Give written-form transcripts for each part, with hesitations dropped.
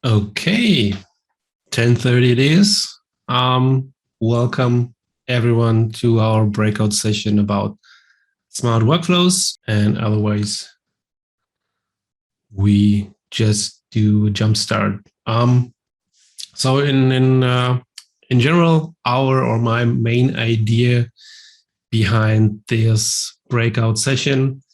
Okay, 10:30 it is. Welcome everyone to our breakout session about smart workflows, and otherwise we just do a jump start. So in general, our or my main idea behind this breakout session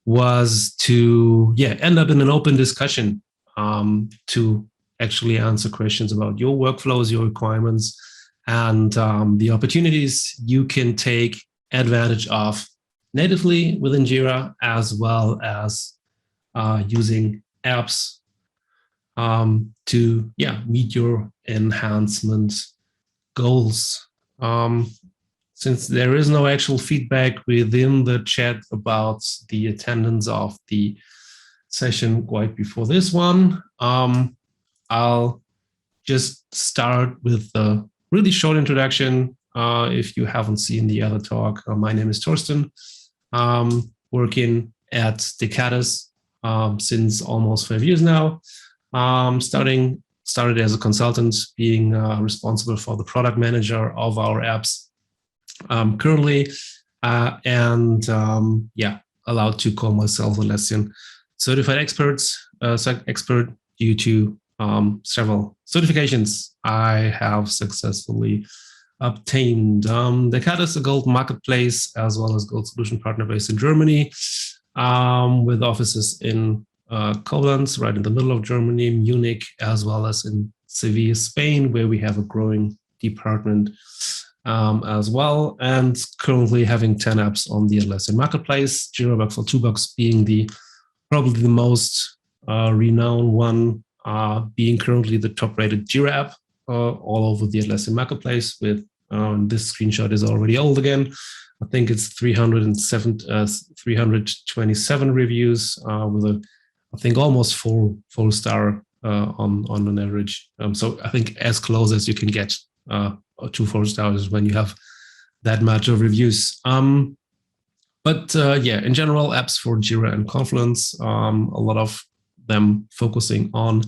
was to end up in an open discussion to actually answer questions about your workflows, your requirements, and the opportunities you can take advantage of natively within Jira, as well as using apps to meet your enhancement goals. Since there is no actual feedback within the chat about the attendance of the session quite before this one, I'll just start with a really short introduction. If you haven't seen the other talk, my name is Torsten, working at Decadis since almost 5 years now. Started as a consultant, being responsible for the product manager of our apps currently, and allowed to call myself Atlassian certified expert due to several certifications I have successfully obtained. Decadis is a gold marketplace as well as gold solution partner based in Germany, with offices in Koblenz, right in the middle of Germany, Munich, as well as in Seville, Spain, where we have a growing department as well, and currently having 10 apps on the Atlassian marketplace. Jira Workflow Toolbox being probably the most renowned one, being currently the top-rated Jira app all over the Atlassian marketplace. With this screenshot is already old again. I think it's 327 reviews with I think almost four star on an average. So I think as close as you can get to 4 stars when you have that much of reviews. In general, apps for Jira and Confluence, a lot of them focusing on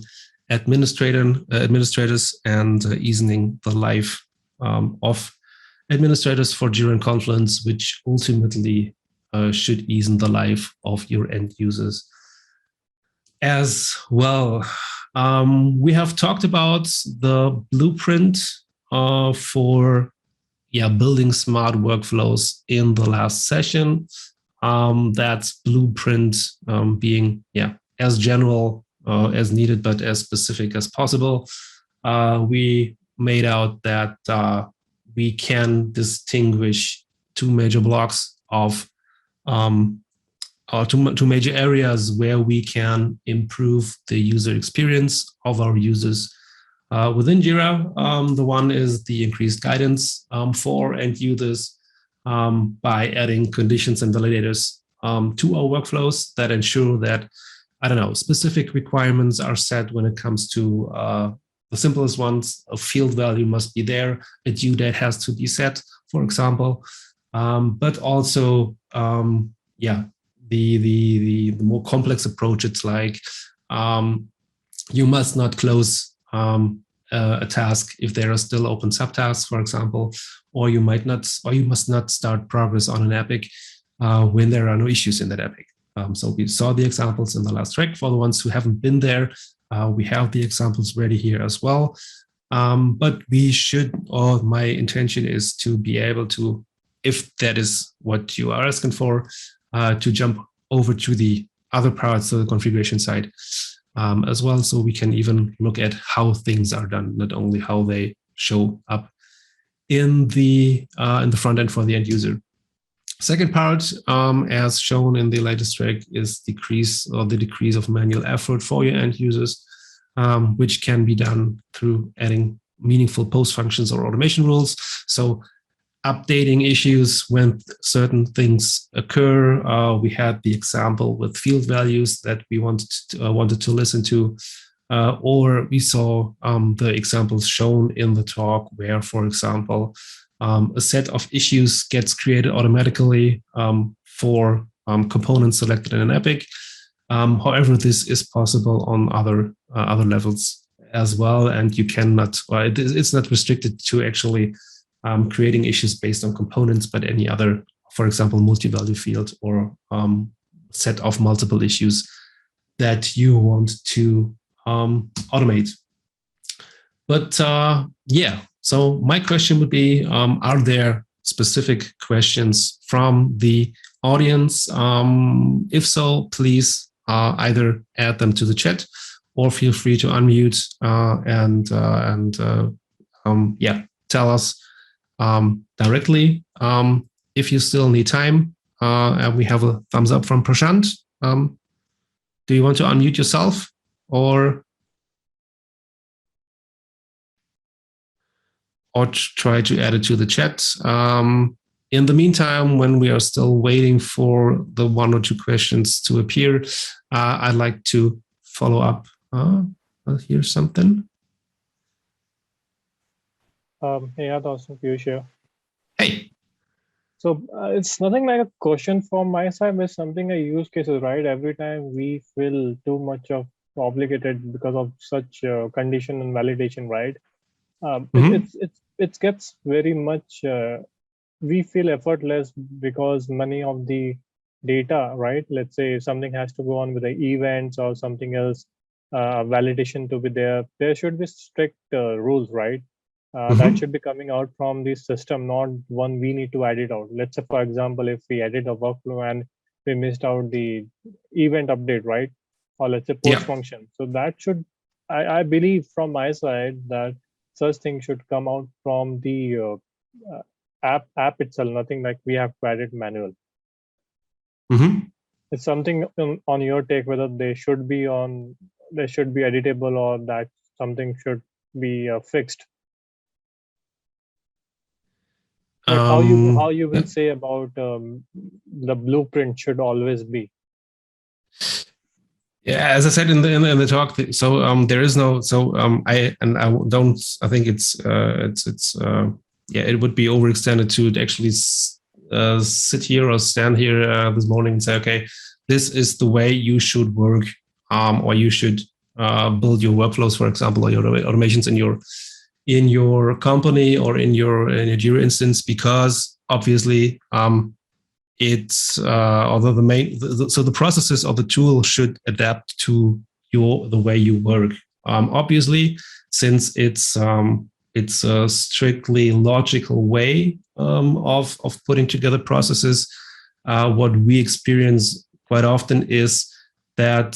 administrators and easing the life of administrators for Jira and Confluence, which ultimately should ease the life of your end users as well. We have talked about the blueprint for building smart workflows in the last session. That blueprint being as general as needed, but as specific as possible. We made out that we can distinguish two major blocks of two major areas where we can improve the user experience of our users within Jira. The one is the increased guidance for end users by adding conditions and validators to our workflows that ensure that, specific requirements are set when it comes to the simplest ones. A field value must be there, a due date has to be set, for example, but also the more complex approach. It's like you must not close a task if there are still open subtasks, for example, or you must not start progress on an epic when there are no issues in that epic. So we saw the examples in the last track. For the ones who haven't been there, we have the examples ready here as well. But we should, or my intention is to be able to, if that is what you are asking for, to jump over to the other parts of the configuration side as well, so we can even look at how things are done, not only how they show up in the front end for the end user. Second part, as shown in the latest track, is the decrease of manual effort for your end users, which can be done through adding meaningful post functions or automation rules. So updating issues when certain things occur. We had the example with field values that we wanted to listen to, or we saw the examples shown in the talk where, for example, a set of issues gets created automatically for components selected in an epic. However, this is possible on other levels as well, and you cannot, or it's not restricted to actually creating issues based on components, but any other, for example, multi-value field or set of multiple issues that you want to automate. But yeah, so my question would be, are there specific questions from the audience? If so, please either add them to the chat or feel free to unmute and yeah, tell us directly. If you still need time, and we have a thumbs up from Prashant. Do you want to unmute yourself or try to add it to the chat? In the meantime, when we are still waiting for the 1 or 2 questions to appear, I'd like to follow up. Here's something. Hey, awesome, Piyush here. Hey. So it's nothing like a question from my side, but something a use cases, right? Every time we feel too much of obligated because of such condition and validation, right? It gets very much, we feel effortless because many of the data, right? Let's say something has to go on with the events or something else, validation to be there. There should be strict rules, right? That should be coming out from the system, not one we need to edit out. Let's say, for example, if we edit a workflow and we missed out the event update, right? Or let's say post function. So that should, I believe from my side that such things should come out from the app itself, nothing like we have to edit manual. It's something on your take, whether they should be editable or that something should be fixed. Like how you will say about the blueprint should always be. Yeah, as I said in the talk, so there is no, so I think it's yeah, it would be overextended to actually sit here or stand here this morning and say, okay, this is the way you should work, or you should build your workflows, for example, or your automations in your company or in your Jira instance, because obviously it's although the processes of the tool should adapt to the way you work. Obviously, since it's a strictly logical way of putting together processes, what we experience quite often is that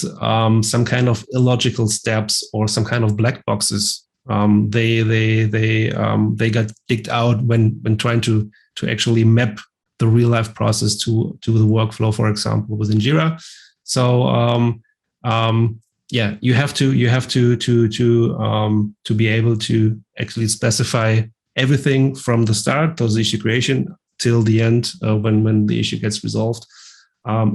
some kind of illogical steps or some kind of black boxes they got digged out when trying to actually map the real life process to the workflow, for example, within Jira. So yeah, you have to be able to actually specify everything from the start, those issue creation, till the end when the issue gets resolved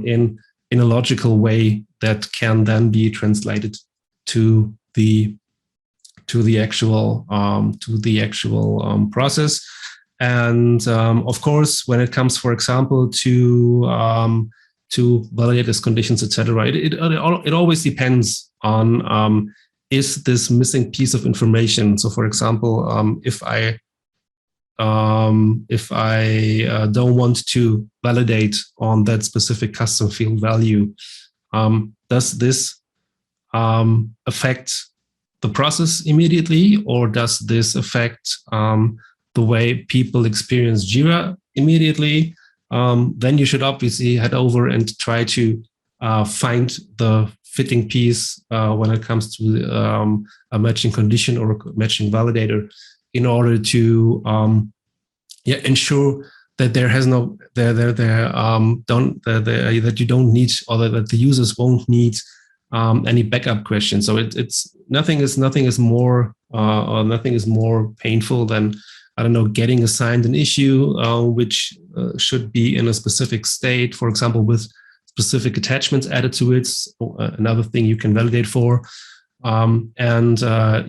in a logical way that can then be translated to the actual process. And of course, when it comes, for example, to validate as conditions, etc., it always depends on is this missing piece of information. So, for example, if I don't want to validate on that specific custom field value, does this affect the process immediately, or does this affect the way people experience Jira immediately? Then you should obviously head over and try to find the fitting piece when it comes to a matching condition or a matching validator, in order to ensure that there has no that you don't need, or that the users won't need any backup questions. So it's nothing is more painful than, I don't know, getting assigned an issue which should be in a specific state, for example, with specific attachments added to it. Another thing you can validate for, and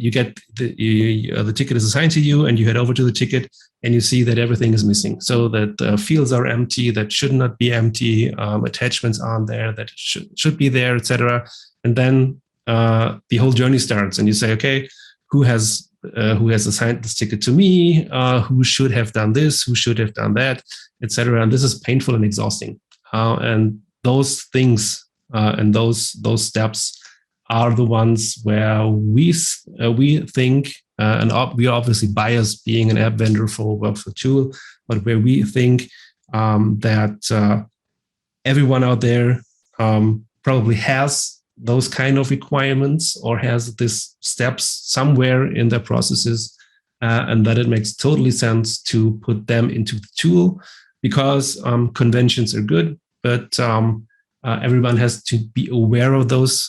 you get the ticket is assigned to you, and you head over to the ticket, and you see that everything is missing. So that fields are empty that should not be empty, attachments aren't there that should be there, etc. And then the whole journey starts, and you say, okay, who has assigned this ticket to me, who should have done this, who should have done that, etc. And this is painful and exhausting. And those things and those steps are the ones where we think, and we are obviously biased being an app vendor for a workflow tool, but where we think that everyone out there probably has those kind of requirements or has these steps somewhere in their processes, and that it makes totally sense to put them into the tool, because conventions are good, but everyone has to be aware of those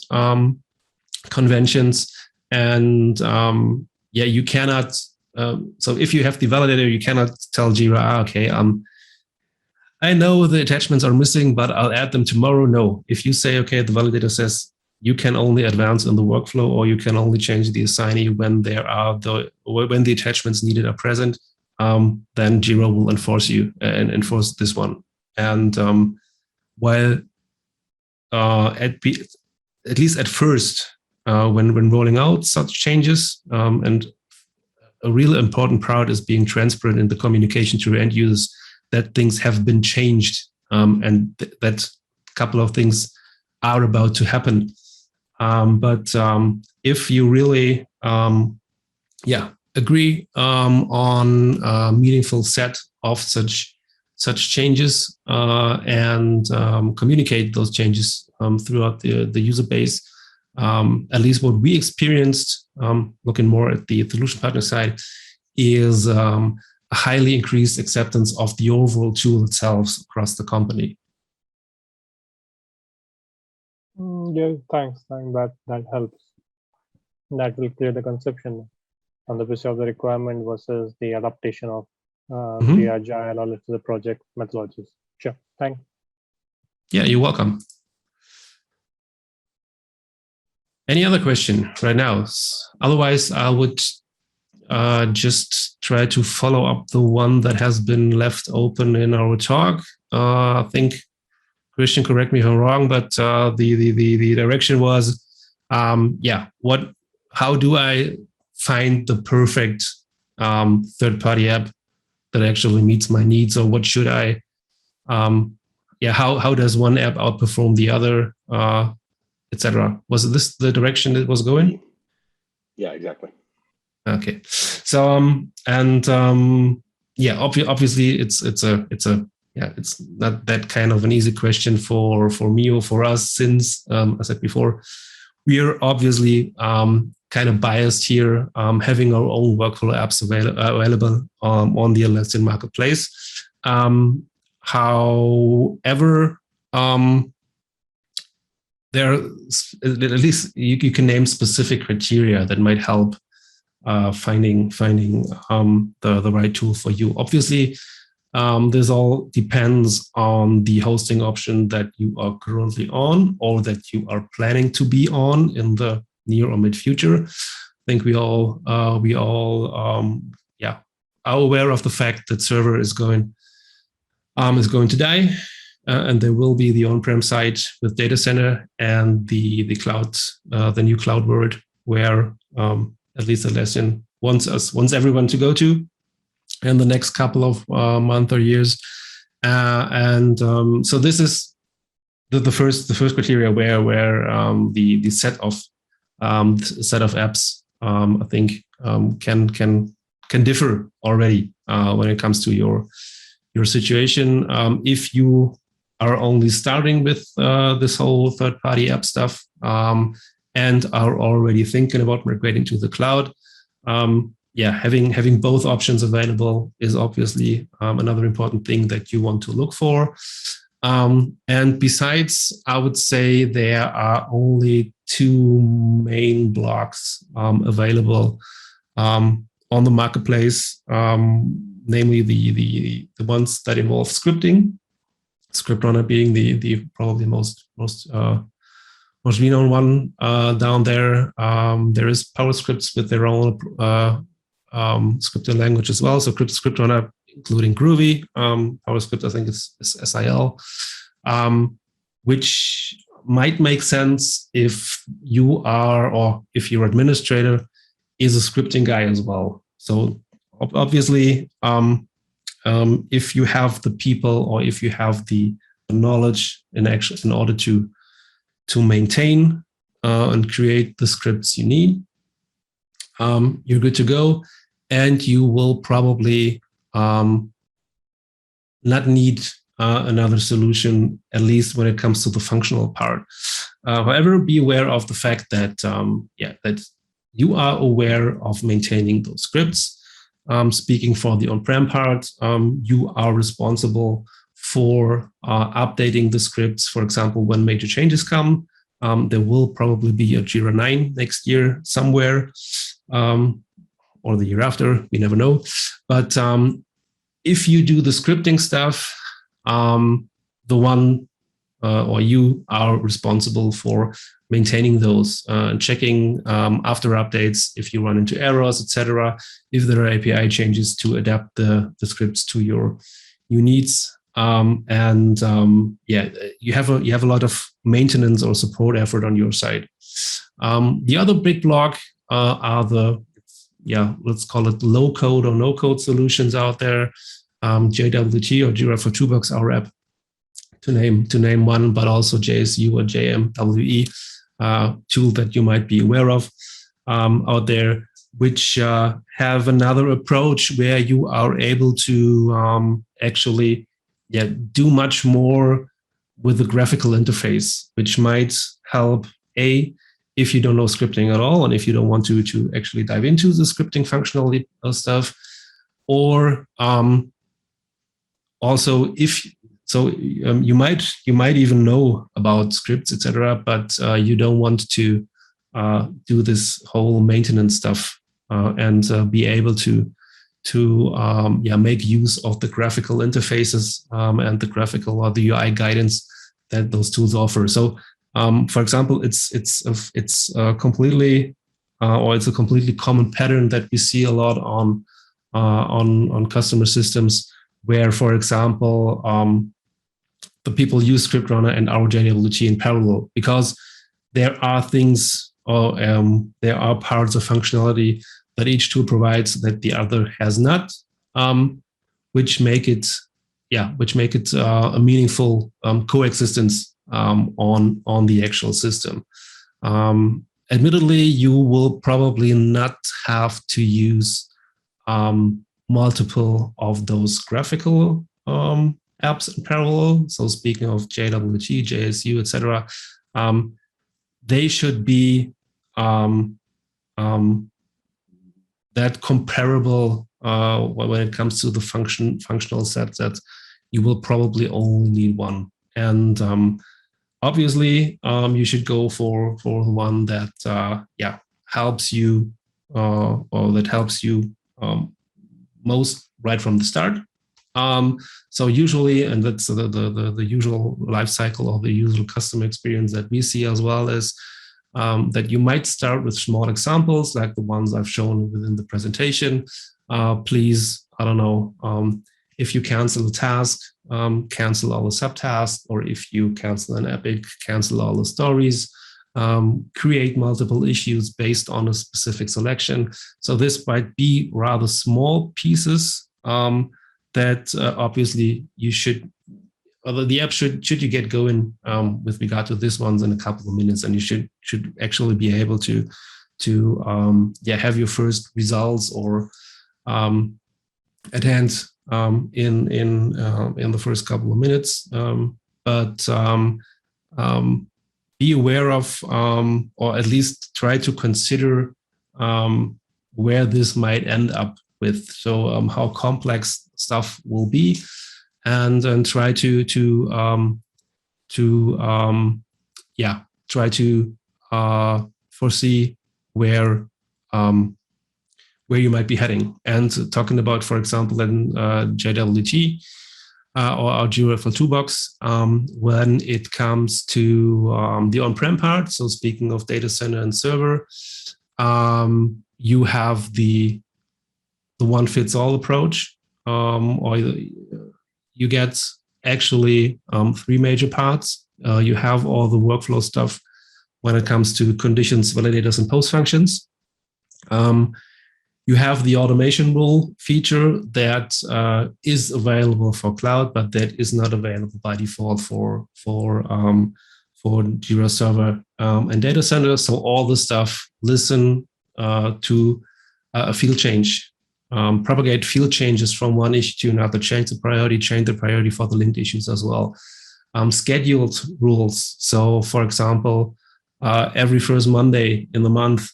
conventions. And you cannot, so if you have the validator, you cannot tell Jira, okay, I know the attachments are missing, but I'll add them tomorrow. No, if you say, okay, the validator says you can only advance in the workflow, or you can only change the assignee when when the attachments needed are present, then Jira will enforce enforce this one. And while at least at first, when rolling out such changes, and a really important part is being transparent in the communication to end users that things have been changed, and that a couple of things are about to happen. But if you really agree on a meaningful set of such changes, and communicate those changes throughout the user base, at least what we experienced, looking more at the solution partner side, is a highly increased acceptance of the overall tool itself across the company. Yeah, thanks. That helps. That will clear the conception on the basis of the requirement versus the adaptation of the agile or the project methodologies. Sure, thanks. Yeah, you're welcome. Any other question right now? Otherwise, I would just try to follow up the one that has been left open in our talk. I think, Christian, correct me if I'm wrong, but the direction was, how do I find the perfect third-party app that actually meets my needs, or what should I, how does one app outperform the other, etc. Was this the direction it was going? Yeah, exactly. Okay, so obviously it's not that kind of an easy question for me or for us, since I said before, we are obviously kind of biased here, having our own workflow apps available on the Atlassian marketplace. However, there are, at least you can name specific criteria that might help finding the right tool for you. Obviously, this all depends on the hosting option that you are currently on, or that you are planning to be on in the near or mid future. I think we all are aware of the fact that server is going to die, and there will be the on-prem side with data center and the cloud, the new cloud world, where at least Atlassian wants everyone to go to in the next couple of months or years. So this is the first criteria where the set of apps, I think, can differ already when it comes to your situation. If you are only starting with this whole third-party app stuff, and are already thinking about migrating to the cloud, having both options available is obviously another important thing that you want to look for. And besides, I would say there are only two main blocks available on the marketplace, namely the ones that involve scripting. Script Runner being the probably most renowned one down there. There is PowerScripts with their own scripting language as well. So Script Runner, including Groovy. PowerScript, I think, is SIL, which might make sense if you are, or if your administrator is a scripting guy as well. So obviously, if you have the people or if you have the knowledge in order to maintain and create the scripts you need, you're good to go, and you will probably not need another solution, at least when it comes to the functional part. However, be aware of the fact that that you are aware of maintaining those scripts. Speaking for the on-prem part, you are responsible for updating the scripts. For example, when major changes come, there will probably be a Jira 9 next year somewhere, or the year after, we never know. But if you do the scripting stuff, the one or you are responsible for maintaining those, checking after updates if you run into errors, etc. If there are API changes, to adapt the scripts to your needs. You have a lot of maintenance or support effort on your side. The other big block are the let's call it low code or no code solutions out there. JWT or Jira for Toolbox, our app, to name one, but also JSU or JMWE tool that you might be aware of out there, which have another approach where you are able to actually do much more with the graphical interface, which might help if you don't know scripting at all, and if you don't want to actually dive into the scripting functionality stuff, or also you might even know about scripts, etc., but you don't want to do this whole maintenance stuff and be able to make use of the graphical interfaces and the graphical or the UI guidance that those tools offer. So, for example, it's a completely common pattern that we see a lot on customer systems, where, for example, the people use ScriptRunner and our JWT in parallel, because there are things or there are parts of functionality that each tool provides that the other has not, which make it a meaningful coexistence on the actual system. Admittedly, you will probably not have to use multiple of those graphical apps in parallel. So speaking of JWT, JSU, etc., they should be that comparable when it comes to the functional set, that you will probably only need one. And obviously, you should go for the one that helps you or that helps you most right from the start. So usually, and that's the usual life cycle or the usual customer experience that we see as well, is that you might start with small examples like the ones I've shown within the presentation. Please, I don't know, if you cancel a task, cancel all the subtasks, or if you cancel an epic, cancel all the stories. Create multiple issues based on a specific selection. So this might be rather small pieces that obviously you should, although the app should you get going with regard to these ones in a couple of minutes, and you should actually be able to have your first results or at hand in the first couple of minutes. But be aware of, or at least try to consider where this might end up with. So how complex stuff will be, and try to foresee where you might be heading. And talking about, for example, in JWT or our Jira for Toolbox, when it comes to the on-prem part, so speaking of data center and server, you have the one-fits-all approach, or you get actually 3 major parts. You have all the workflow stuff when it comes to conditions, validators, and post functions. You have the automation rule feature that is available for cloud, but that is not available by default for Jira Server and Data Center. So all the stuff, listen to a field change, propagate field changes from one issue to another, change the priority for the linked issues as well. Scheduled rules. So, for example, every first Monday in the month,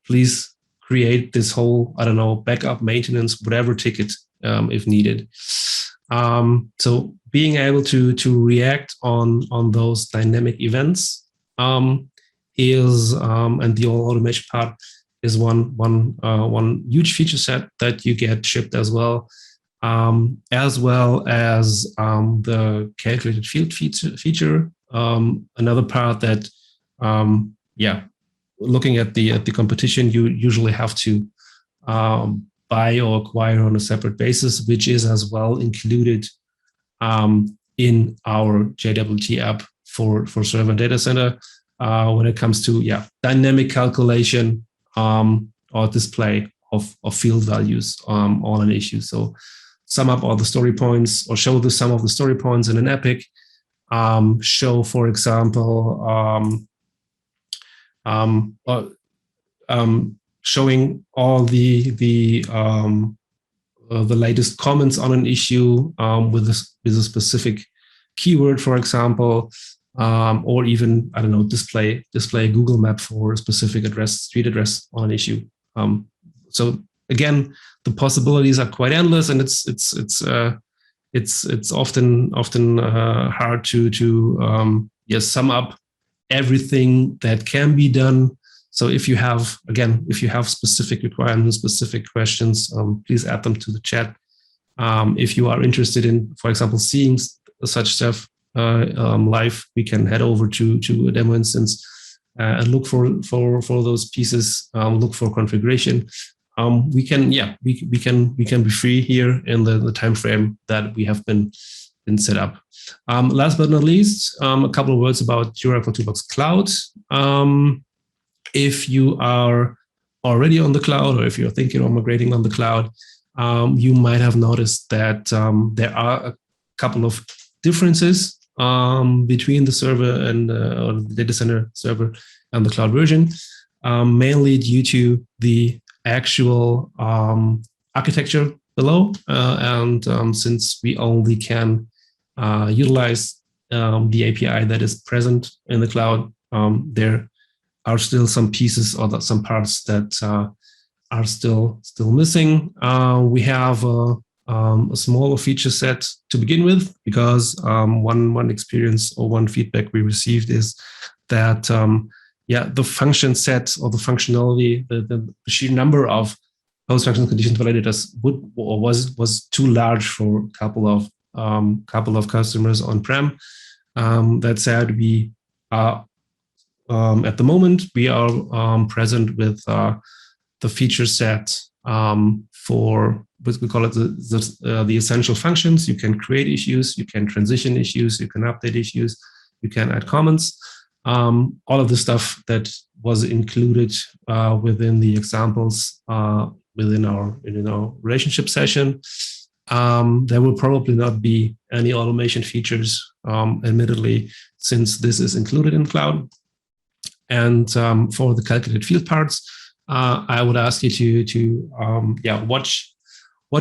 please create this whole, I don't know, backup, maintenance, whatever ticket if needed. So being able to react on those dynamic events is and the all automation part is one huge feature set that you get shipped as well as the calculated field feature. Another part that looking at the competition, you usually have to buy or acquire on a separate basis, which is as well included in our JWT app for server and data center when it comes to dynamic calculation or display of field values on an issue. So sum up all the story points or show the sum of the story points in an epic. Show, for example, showing all the latest comments on an issue with a specific keyword, for example, or even, I don't know, display a Google map for a specific street address on an issue. So again, the possibilities are quite endless, and it's often hard to sum up everything that can be done. So if you have specific requirements, specific questions, please add them to the chat. If you are interested in, for example, seeing such stuff live, we can head over to a demo instance and look for those pieces, look for configuration. We can be free here in the time frame that we have been set up. Last but not least, a couple of words about Jira for Toolbox Cloud. If you are already on the cloud, or if you're thinking of migrating on the cloud, you might have noticed that there are a couple of differences between the server and the data center server and the cloud version, mainly due to the actual architecture below. And since we only can utilize the API that is present in the cloud, there are still some pieces or some parts that are still missing. We have a smaller feature set to begin with, because one experience or one feedback we received is that the function set or the functionality, the sheer number of post-function conditions validators was too large for a couple of customers on-prem. That said, we are at the moment we are present with the feature set for what we call it the essential functions. You can create issues, you can transition issues, you can update issues, you can add comments. All of the stuff that was included within the examples within our relationship session. There will probably not be any automation features, admittedly, since this is included in cloud. And for the calculated field parts, I would ask you to watch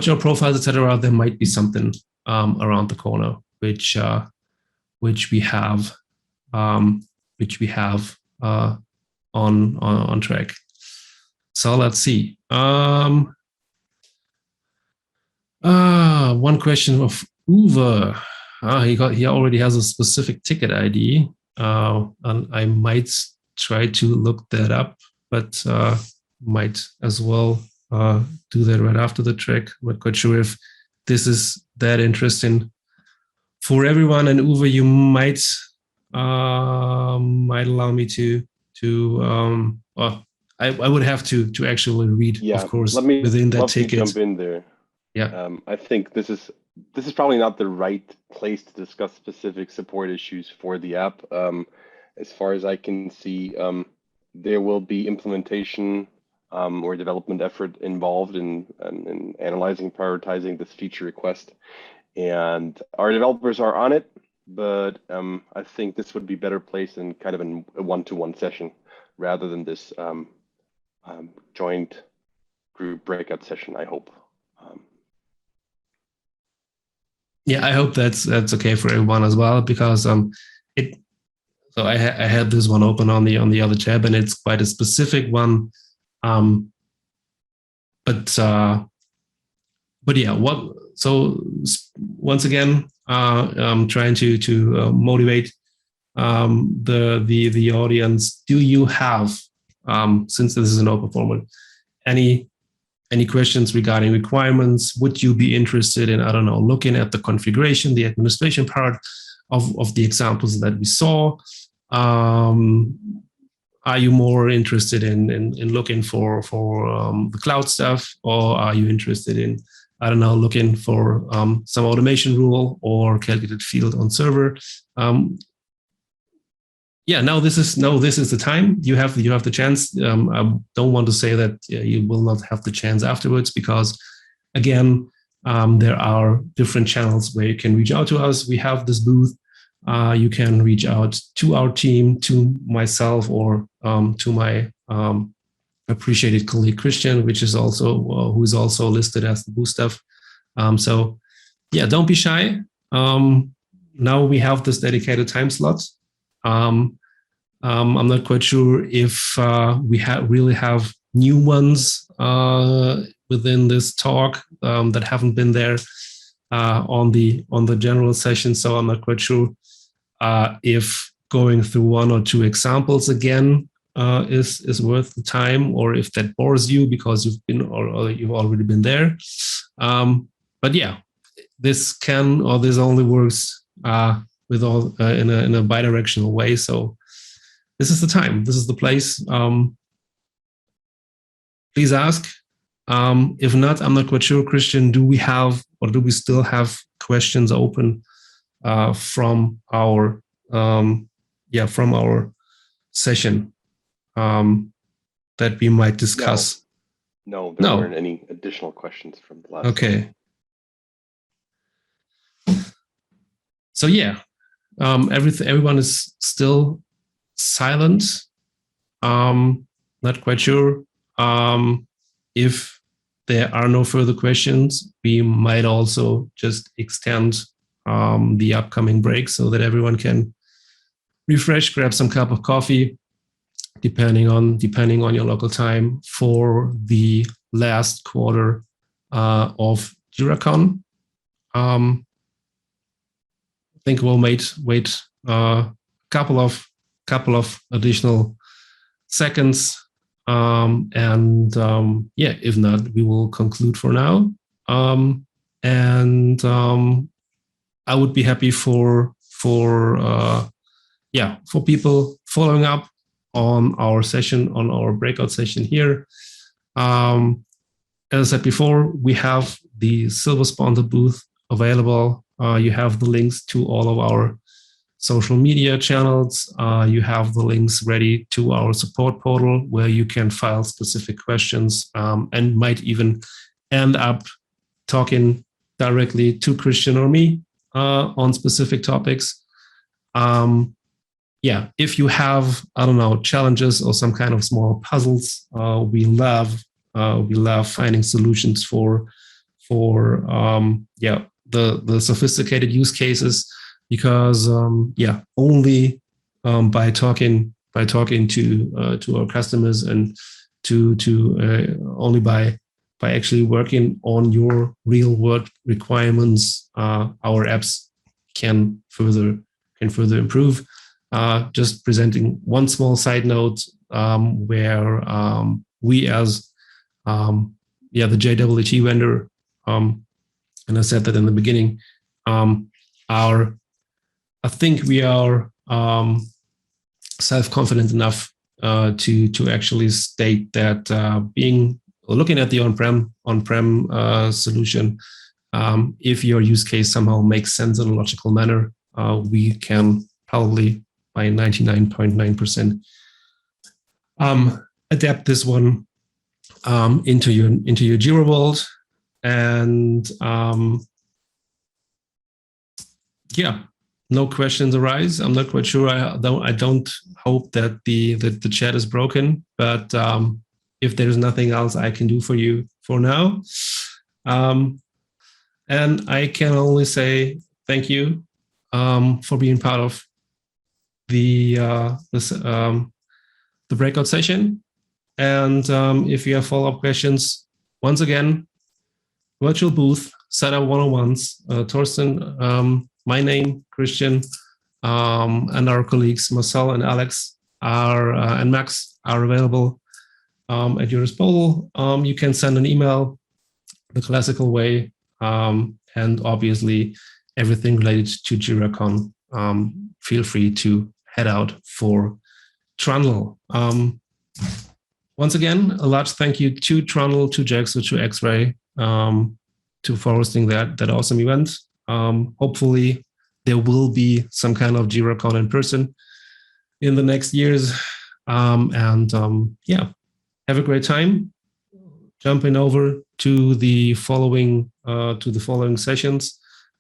your profiles, etc. There might be something around the corner which we have on track. So let's see. One question of Uwe. He already has a specific ticket ID, and I might try to look that up, but might as well do that right after the track. I'm not quite sure if this is that interesting for everyone. And Uwe, you might allow me to I would have to actually read, of course, within that ticket. Jump in there. Yeah. I think this is probably not the right place to discuss specific support issues for the app. As far as I can see, there will be implementation or development effort involved in analyzing, prioritizing this feature request. And our developers are on it, but I think this would be better placed in kind of a one-to-one session rather than this joint group breakout session, I hope. Yeah, I hope that's okay for everyone as well, because So I had this one open on the other tab, and it's quite a specific one. But yeah, so once again, I'm trying to motivate the audience. Do you have, since this is an open format, any questions regarding requirements? Would you be interested in, I don't know, looking at the configuration, the administration part of the examples that we saw? Are you more interested in looking for the cloud stuff, or are you interested in, I don't know, looking for some automation rule or calculated field on server? Yeah, this is the time. You have the chance. I don't want to say that you will not have the chance afterwards, because again, there are different channels where you can reach out to us. We have this booth. You can reach out to our team, to myself, or to my appreciated colleague Christian, which is also who is also listed as the booth staff. So yeah, don't be shy. Now we have this dedicated time slot. I'm not quite sure if we really have new ones within this talk that haven't been there on the general session. So I'm not quite sure if going through one or two examples again is worth the time, or if that bores you because you've already been there. But yeah, this only works with all in a bidirectional way. So this is the time. This is the place. Please ask. If not, I'm not quite sure, Christian, do we still have questions open from our session that we might discuss? No, there weren't any additional questions from the last. Okay. So yeah, everyone is still silent. Not quite sure. If there are no further questions, we might also just extend the upcoming break so that everyone can refresh, grab some cup of coffee, depending on your local time, for the last quarter of JiraCon. I think we'll wait a couple of additional seconds. If not, we will conclude for now. I would be happy for people following up on our session, on our breakout session here. As I said before, we have the Silver Sponsor booth available. You have the links to all of our social media channels. You have the links ready to our support portal, where you can file specific questions and might even end up talking directly to Christian or me on specific topics. If you have, I don't know, challenges or some kind of small puzzles, we love finding solutions for the sophisticated use cases. Because only by talking to our customers and only by actually working on your real world requirements, our apps can further improve. Just presenting one small side note, where we as the JWT vendor, and I said that in the beginning, I think we are self-confident enough to actually state that looking at the on-prem solution, if your use case somehow makes sense in a logical manner, we can probably by 99.9% adapt this one into your Jira world. And yeah, no questions arise. I'm not quite sure. I don't hope that the chat is broken, but if there's nothing else I can do for you for now, and I can only say thank you for being part of the breakout session. And if you have follow-up questions, once again, virtual booth, set up one-on-ones. Torsten, my name, Christian, and our colleagues, Marcel and Alex, and Max, are available at your disposal. You can send an email the classical way, and obviously everything related to JiraCon. Feel free to head out for Trundl. Once again, a large thank you to Trundl, to JAXO, to X-Ray, for hosting that awesome event. Hopefully, there will be some kind of JiraCon in person in the next years. Yeah, have a great time. Jumping over to the following sessions.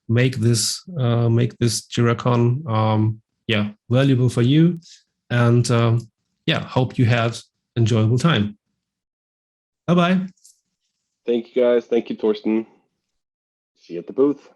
Make this JiraCon valuable for you, and hope you had enjoyable time. Bye-bye. Thank you, guys. Thank you, Torsten. See you at the booth.